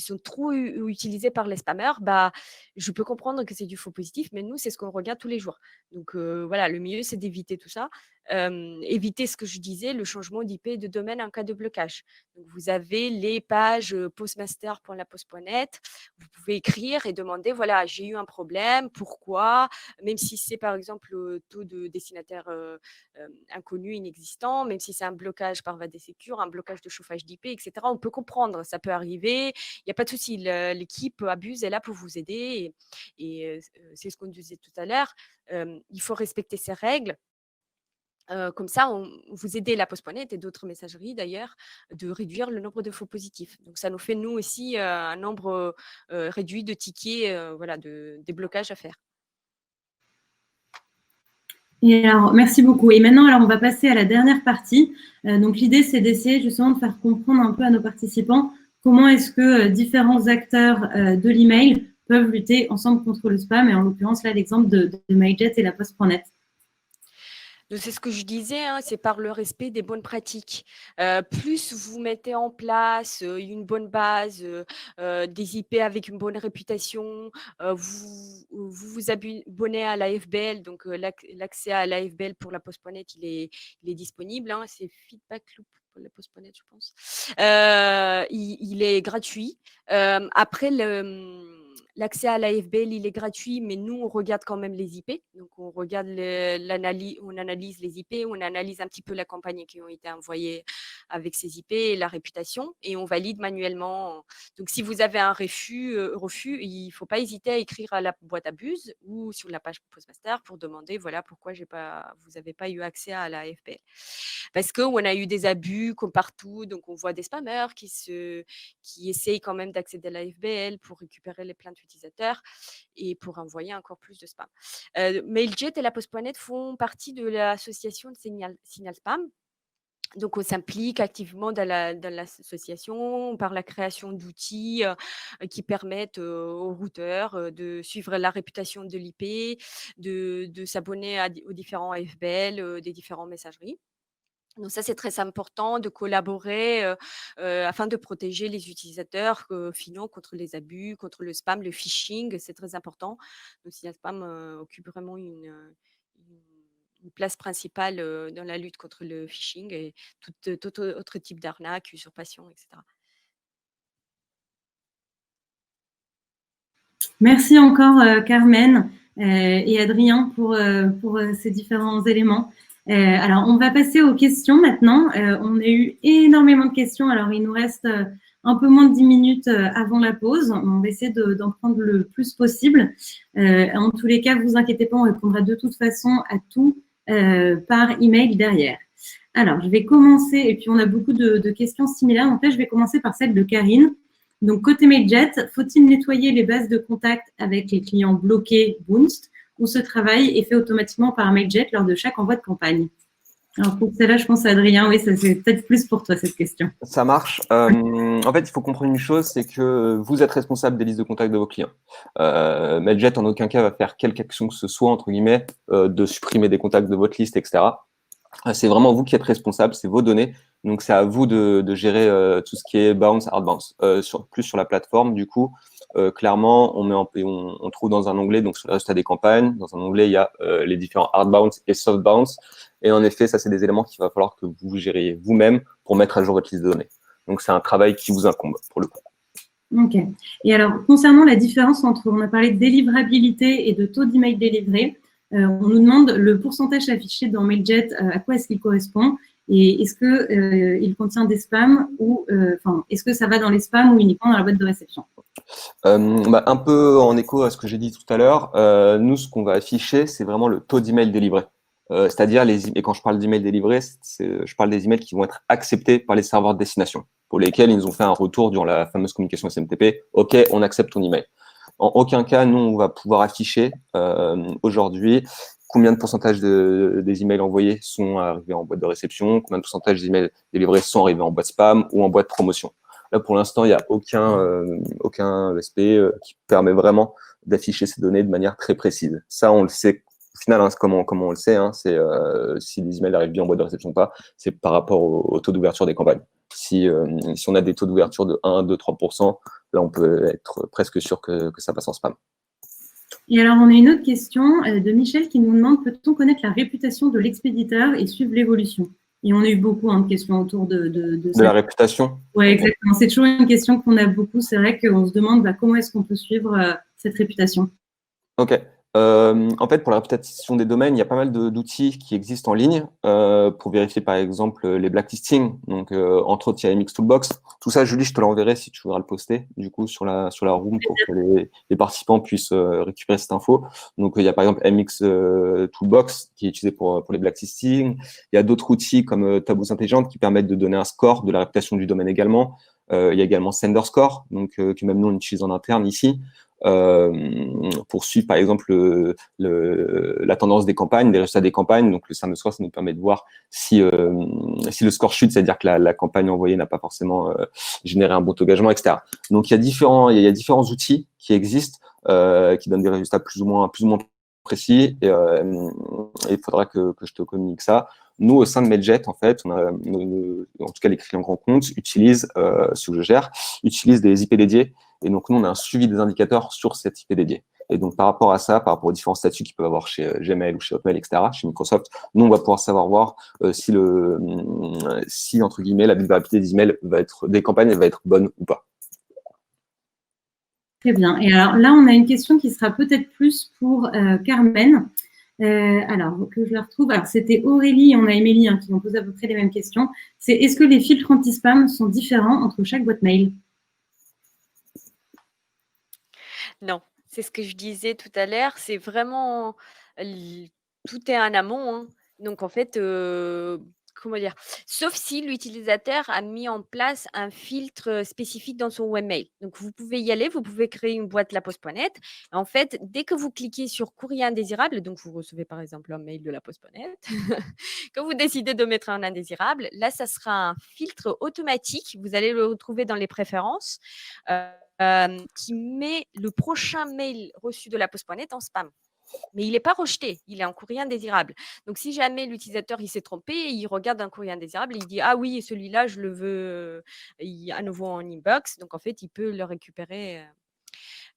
sont trop utilisés par les spammers, bah, je peux comprendre que c'est du faux positif, mais nous, c'est ce qu'on regarde tous les jours. Donc, voilà, le mieux, c'est d'éviter tout ça. Éviter ce que je disais, le changement d'IP et de domaine en cas de blocage. Donc, vous avez les pages postmaster.laposte.net. Vous pouvez écrire et demander, voilà, j'ai eu un problème, pourquoi, même si c'est par exemple le taux de destinataire inconnu, inexistant, même si c'est un blocage par VADSecure, un blocage de chauffage d'IP, etc. On peut comprendre, ça peut arriver, il n'y a pas de souci, l'équipe Abuse est là pour vous aider et c'est ce qu'on disait tout à l'heure, il faut respecter ces règles. Comme ça, vous aidez la Poste.net et d'autres messageries d'ailleurs de réduire le nombre de faux positifs. Donc, ça nous fait nous aussi un nombre réduit de tickets, voilà, de déblocages à faire. Et alors, merci beaucoup. Et maintenant, alors, on va passer à la dernière partie. Donc, l'idée, c'est d'essayer justement de faire comprendre un peu à nos participants comment est-ce que différents acteurs de l'email peuvent lutter ensemble contre le spam. Et en l'occurrence, là, l'exemple de MyJet et la Poste.net. Donc, c'est ce que je disais, hein, c'est par le respect des bonnes pratiques. Plus vous mettez en place une bonne base, des IP avec une bonne réputation, vous abonnez à l'AFBL, donc l'accès à l'AFBL pour la Poste.net, il est disponible. Hein, c'est Feedback Loop pour la Poste.net, je pense. Il est gratuit. Après, l'accès à l'AFBL, il est gratuit, mais nous, on regarde quand même les IP. Donc, on regarde on analyse les IP, on analyse un petit peu la campagne qui ont été envoyées avec ces IP et la réputation, et on valide manuellement. Donc, si vous avez un refus, il ne faut pas hésiter à écrire à la boîte Abuse ou sur la page Postmaster pour demander, voilà, pourquoi vous n'avez pas eu accès à l'AFBL. Parce qu'on a eu des abus comme partout, donc on voit des spammers qui essayent quand même d'accéder à l'AFBL pour récupérer les plaintes utilisateurs et pour envoyer encore plus de spam. Mailjet et la Poste.net font partie de l'association de Signal Spam. Donc, on s'implique activement dans l'association par la création d'outils qui permettent aux routeurs de suivre la réputation de l'IP, de s'abonner aux différents AFBL des différentes messageries. Donc ça, c'est très important de collaborer afin de protéger les utilisateurs finaux contre les abus, contre le spam, le phishing, c'est très important. Donc si le spam occupe vraiment une place principale dans la lutte contre le phishing et tout autre type d'arnaque, usurpation, etc. Merci encore Carmen et Adrien pour ces différents éléments. Alors, on va passer aux questions maintenant. On a eu énormément de questions. Alors, il nous reste un peu moins de 10 minutes avant la pause. On va essayer d'en prendre le plus possible. En tous les cas, vous inquiétez pas, on répondra de toute façon à tout par email derrière. Alors, je vais commencer, et puis on a beaucoup de questions similaires. Donc là, je vais commencer par celle de Karine. Donc, côté MailJet, faut-il nettoyer les bases de contact avec les clients bloqués Bounst ou ce travail est fait automatiquement par MailJet lors de chaque envoi de campagne? Alors, pour celle-là, je pense à Adrien. Oui, ça c'est peut-être plus pour toi, cette question. Ça marche. En fait, il faut comprendre une chose, c'est que vous êtes responsable des listes de contacts de vos clients. MailJet, en aucun cas, va faire quelque action que ce soit, entre guillemets, de supprimer des contacts de votre liste, etc. C'est vraiment vous qui êtes responsable, c'est vos données. Donc, c'est à vous de gérer tout ce qui est bounce, hard bounce. Plus sur la plateforme, du coup, clairement, on trouve dans un onglet, donc sur le résultat des campagnes, dans un onglet, il y a les différents hard bounce et soft bounce. Et en effet, ça, c'est des éléments qu'il va falloir que vous gériez vous-même pour mettre à jour votre liste de données. Donc, c'est un travail qui vous incombe, pour le coup. OK. Et alors, concernant la différence entre, on a parlé de délivrabilité et de taux d'email délivré, on nous demande le pourcentage affiché dans MailJet, à quoi est-ce qu'il correspond et est-ce qu'il contient des spams ou, est-ce que ça va dans les spams ou uniquement dans la boîte de réception? Un peu en écho à ce que j'ai dit tout à l'heure, nous, ce qu'on va afficher, c'est vraiment le taux d'email délivré. C'est-à-dire, et quand je parle d'email délivré, je parle des emails qui vont être acceptés par les serveurs de destination, pour lesquels ils nous ont fait un retour durant la fameuse communication SMTP. OK, on accepte ton email. En aucun cas, nous, on va pouvoir afficher aujourd'hui combien de pourcentage des emails envoyés sont arrivés en boîte de réception, combien de pourcentage des emails délivrés sont arrivés en boîte spam ou en boîte promotion. Là, pour l'instant, il n'y a aucun ESP qui permet vraiment d'afficher ces données de manière très précise. Ça, on le sait. Au final, hein, comment on le sait, hein, c'est si les emails arrivent bien en boîte de réception ou pas, c'est par rapport au taux d'ouverture des campagnes. Si on a des taux d'ouverture de 1, 2, 3%, là, on peut être presque sûr que ça passe en spam. Et alors, on a une autre question de Michel qui nous demande, peut-on connaître la réputation de l'expéditeur et suivre l'évolution? Et on a eu beaucoup de questions autour de la réputation. Oui, exactement. C'est toujours une question qu'on a beaucoup. C'est vrai qu'on se demande comment est-ce qu'on peut suivre cette réputation. OK. En fait, pour la réputation des domaines, il y a pas mal d'outils qui existent en ligne pour vérifier, par exemple, les blacklistings. Donc, entre autres, il y a MX Toolbox. Tout ça, Julie, je te l'enverrai si tu voudras le poster, du coup, sur la room pour que les participants puissent récupérer cette info. Donc, il y a par exemple MX Toolbox qui est utilisé pour les blacklistings. Il y a d'autres outils comme Taboos Intelligentes qui permettent de donner un score de la réputation du domaine également. Il y a également Sender Score, donc, que même nous, on utilise en interne ici. Pour suivre par exemple la tendance des campagnes, des résultats des campagnes. Donc le Sender Score, ça nous permet de voir si le score chute, c'est-à-dire que la campagne envoyée n'a pas forcément généré un bon taux d'engagement, etc. Donc il y a différents outils qui existent qui donnent des résultats plus ou moins précis et il faudra que je te communique ça. Nous, au sein de MailJet, en fait, on a, en tout cas les clients grands comptes utilisent, ce que je gère, utilisent des IP dédiés. Et donc, nous, on a un suivi des indicateurs sur cette IP dédiée. Et donc, par rapport à ça, par rapport aux différents statuts qu'ils peuvent avoir chez Gmail ou chez Hotmail, etc., chez Microsoft, nous, on va pouvoir savoir voir si, entre guillemets, la délivrabilité des emails des campagnes va être bonne ou pas. Très bien. Et alors là, on a une question qui sera peut-être plus pour Carmen. Alors, que je la retrouve. Alors, c'était Aurélie et on a Émilie qui ont posé à peu près les mêmes questions. C'est est-ce que les filtres anti-spam sont différents entre chaque boîte mail? Non, c'est ce que je disais tout à l'heure. C'est vraiment tout est en amont. Hein. Donc, en fait, comment dire? Sauf si l'utilisateur a mis en place un filtre spécifique dans son webmail. Donc, vous pouvez y aller, vous pouvez créer une boîte laposte.net. En fait, dès que vous cliquez sur courrier indésirable, donc vous recevez par exemple un mail de laposte.net, quand vous décidez de mettre un indésirable, là, ça sera un filtre automatique. Vous allez le retrouver dans les préférences qui met le prochain mail reçu de laposte.net en spam. Mais il n'est pas rejeté, il est un courrier indésirable. Donc, si jamais l'utilisateur il s'est trompé, il regarde un courrier indésirable, il dit ah oui, celui-là, je le veux à nouveau en inbox. Donc, en fait, il peut le récupérer.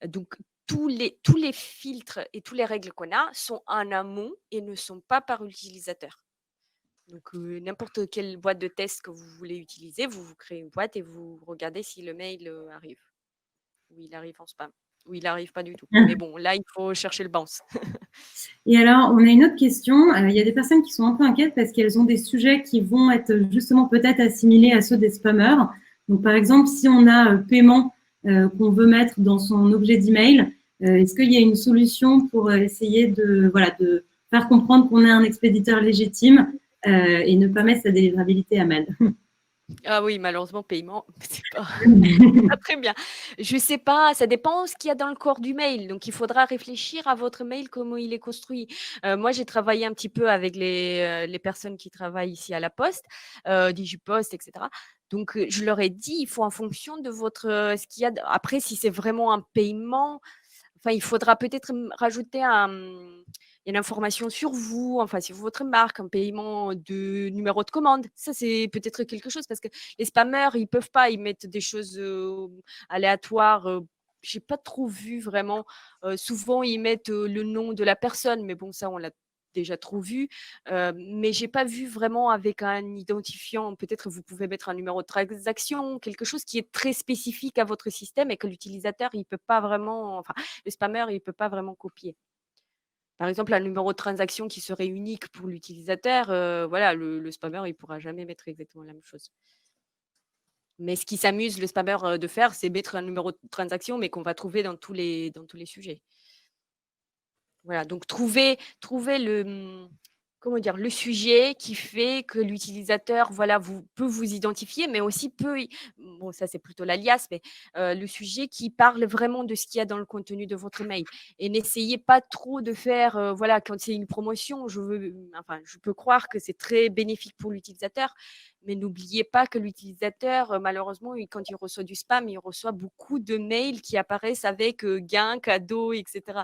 Donc, tous les filtres et toutes les règles qu'on a sont en amont et ne sont pas par l'utilisateur. Donc, n'importe quelle boîte de test que vous voulez utiliser, vous créez une boîte et vous regardez si le mail arrive. Ou il arrive en spam. Ou il n'arrive pas du tout. Mais bon, là, il faut chercher le bounce. Et alors, on a une autre question. Il y a des personnes qui sont un peu inquiètes parce qu'elles ont des sujets qui vont être justement peut-être assimilés à ceux des spammers. Donc, par exemple, si on a paiement qu'on veut mettre dans son objet d'email, est-ce qu'il y a une solution pour essayer de faire comprendre qu'on est un expéditeur légitime et ne pas mettre sa délivrabilité à mal? Ah oui, malheureusement, paiement, c'est pas très bien. Je sais pas, ça dépend ce qu'il y a dans le corps du mail. Donc, il faudra réfléchir à votre mail, comment il est construit. Moi, j'ai travaillé un petit peu avec les personnes qui travaillent ici à la Poste, Digipost, etc. Donc, je leur ai dit, il faut en fonction de ce qu'il y a. Après, si c'est vraiment un paiement, enfin, il faudra peut-être rajouter une information sur vous, enfin, sur votre marque, un paiement de numéro de commande. Ça, c'est peut-être quelque chose parce que les spammers, ils peuvent pas, ils mettent des choses aléatoires. J'ai pas trop vu vraiment. Souvent, ils mettent le nom de la personne, mais bon, ça, on l'a déjà trop vu. Mais j'ai pas vu vraiment avec un identifiant. Peut-être vous pouvez mettre un numéro de transaction, quelque chose qui est très spécifique à votre système et que l'utilisateur, il peut pas vraiment, enfin, le spammer, il peut pas vraiment copier. Par exemple, un numéro de transaction qui serait unique pour l'utilisateur, voilà, le spammer, il pourra jamais mettre exactement la même chose. Mais ce qui s'amuse le spammer de faire, c'est mettre un numéro de transaction, mais qu'on va trouver dans tous les sujets. Voilà, donc trouver le, comment dire? Le sujet qui fait que l'utilisateur, voilà, peut vous identifier, mais aussi bon, ça, c'est plutôt l'alias, mais le sujet qui parle vraiment de ce qu'il y a dans le contenu de votre mail. Et n'essayez pas trop de faire, voilà, quand c'est une promotion, je peux croire que c'est très bénéfique pour l'utilisateur, mais n'oubliez pas que l'utilisateur, malheureusement, quand il reçoit du spam, il reçoit beaucoup de mails qui apparaissent avec gain, cadeau, etc.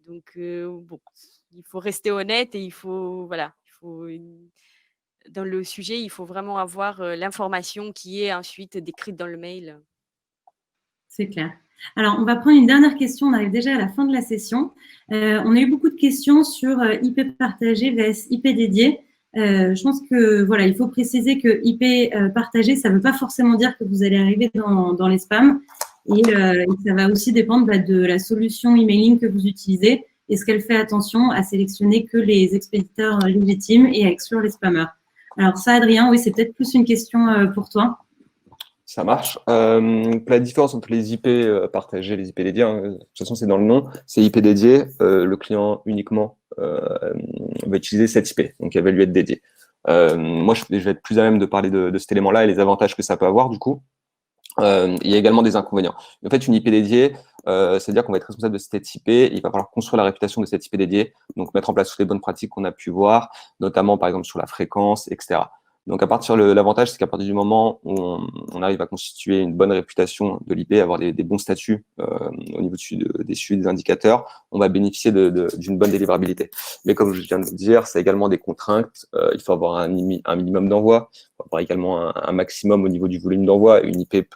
Donc, bon, il faut rester honnête et dans le sujet, il faut vraiment avoir l'information qui est ensuite décrite dans le mail. C'est clair. Alors, on va prendre une dernière question. On arrive déjà à la fin de la session. On a eu beaucoup de questions sur IP partagé vs IP dédié. Je pense que voilà, il faut préciser que IP partagé, ça ne veut pas forcément dire que vous allez arriver dans les spams. Et ça va aussi dépendre de la solution emailing que vous utilisez. Est-ce qu'elle fait attention à sélectionner que les expéditeurs légitimes et à exclure les spammers? Alors ça, Adrien, oui, c'est peut-être plus une question pour toi. Ça marche. La différence entre les IP partagés et les IP dédiés, hein, de toute façon, c'est dans le nom, c'est IP dédié. Le client uniquement va utiliser cette IP, donc elle va lui être dédiée. Moi, je vais être plus à même de parler de cet élément-là et les avantages que ça peut avoir, du coup. Il y a également des inconvénients. En fait, une IP dédiée, c'est-à-dire qu'on va être responsable de cette IP, et il va falloir construire la réputation de cette IP dédiée, donc mettre en place toutes les bonnes pratiques qu'on a pu voir, notamment par exemple sur la fréquence, etc. Donc l'avantage, c'est qu'à partir du moment où on arrive à constituer une bonne réputation de l'IP, avoir des bons statuts au niveau des suivis des indicateurs, on va bénéficier d'une bonne délivrabilité. Mais comme je viens de vous dire, c'est également des contraintes. Il faut avoir un minimum d'envoi, il faut avoir également un maximum au niveau du volume d'envoi. Une IP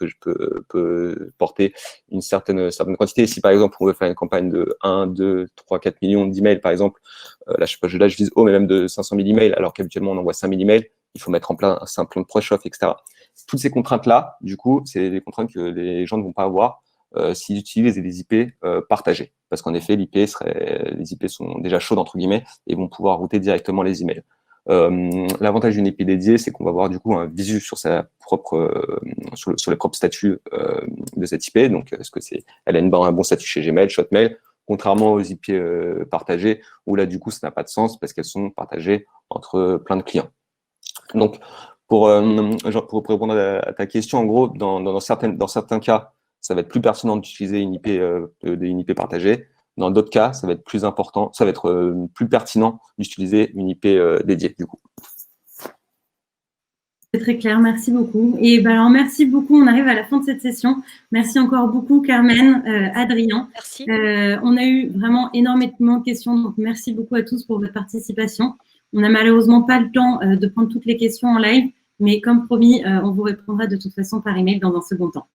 peut porter une certaine quantité. Si par exemple on veut faire une campagne de 1, 2, 3, 4 millions d'emails, par exemple, là je vise haut, mais même de 500 000 emails, alors qu'habituellement on envoie 5 000 emails, il faut mettre en place un plan de pre-chauffe, etc. Toutes ces contraintes-là, du coup, c'est des contraintes que les gens ne vont pas avoir s'ils utilisent des IP partagés. Parce qu'en effet, les IP sont déjà chaudes, entre guillemets, et vont pouvoir router directement les emails. L'avantage d'une IP dédiée, c'est qu'on va avoir du coup un visu sur sur les propres statuts de cette IP. Donc, est-ce que elle a un bon statut chez Gmail, Hotmail, contrairement aux IP partagées, où là, du coup, ça n'a pas de sens parce qu'elles sont partagées entre plein de clients. Donc, pour répondre à ta question, en gros, dans certains cas, ça va être plus pertinent d'utiliser une IP partagée. Dans d'autres cas, ça va être plus important, ça va être plus pertinent d'utiliser une IP dédiée, du coup. C'est très clair, merci beaucoup. Et ben alors, merci beaucoup. On arrive à la fin de cette session. Merci encore beaucoup, Carmen, Adrien. Merci. On a eu vraiment énormément de questions, donc merci beaucoup à tous pour votre participation. On n'a malheureusement pas le temps de prendre toutes les questions en live, mais comme promis, on vous répondra de toute façon par email dans un second temps.